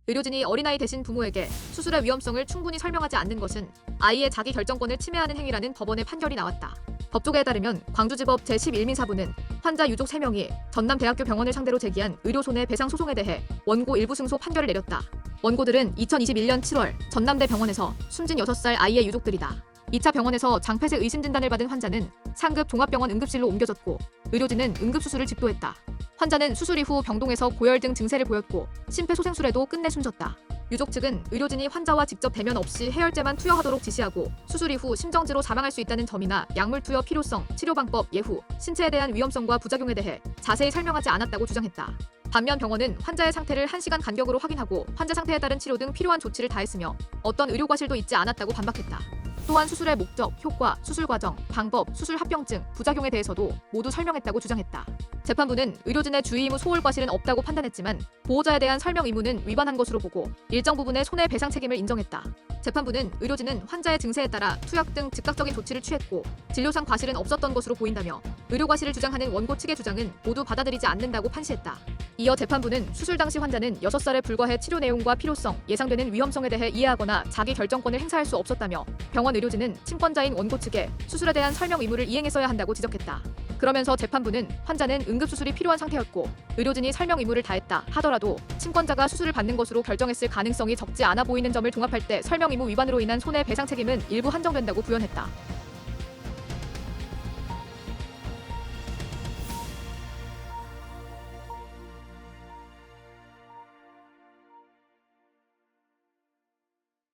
의료진이 어린아이 대신 부모에게 수술의 위험성을 충분히 설명하지 않는 것은 아이의 자기 결정권을 침해하는 행위라는 법원의 판결이 나왔다. 법조계에 따르면 광주지법 제11민사부는 환자 유족 3명이 전남대학교 병원을 상대로 제기한 의료손해배상 소송에 대해 원고 일부 승소 판결을 내렸다. 원고들은 2021년 7월 전남대 병원에서 숨진 6살 아이의 유족들이다. 2차 병원에서 장폐색 의심 진단을 받은 환자는 상급 종합병원 응급실로 옮겨졌고 의료진은 응급수술을 집도했다. 환자는 수술 이후 병동에서 고열 등 증세를 보였고 심폐소생술에도 끝내 숨졌다. 유족 측은 의료진이 환자와 직접 대면 없이 해열제만 투여하도록 지시하고 수술 이후 심정지로 사망할 수 있다는 점이나 약물 투여 필요성, 치료 방법, 예후, 신체에 대한 위험성과 부작용에 대해 자세히 설명하지 않았다고 주장했다. 반면 병원은 환자의 상태를 1시간 간격으로 확인하고 환자 상태에 따른 치료 등 필요한 조치를 다했으며 어떤 의료 과실도 있지 않았다고 반박했다. 또한 수술의 목적, 효과, 수술 과정, 방법, 수술 합병증, 부작용에 대해서도 모두 설명했다고 주장했다. 재판부는 의료진의 주의 의무 소홀 과실은 없다고 판단했지만 보호자에 대한 설명 의무는 위반한 것으로 보고 일정 부분의 손해배상 책임을 인정했다. 재판부는 의료진은 환자의 증세에 따라 투약 등 즉각적인 조치를 취했고 진료상 과실은 없었던 것으로 보인다며 의료 과실을 주장하는 원고 측의 주장은 모두 받아들이지 않는다고 판시했다. 이어 재판부는 수술 당시 환자는 6살에 불과해 치료 내용과 필요성, 예상되는 위험성에 대해 이해하거나 자기 결정권을 행사할 수 없었다며 병원 의료진은 친권자인 원고 측에 수술에 대한 설명 의무를 이행했어야 한다고 지적했다. 그러면서 재판부는 환자는 응급수술이 필요한 상태였고 의료진이 설명 의무를 다했다 하더라도 친권자가 수술을 받는 것으로 결정했을 가능성이 적지 않아 보이는 점을 종합할 때 설명 의무 위반으로 인한 손해배상 책임은 일부 한정된다고 부연했다.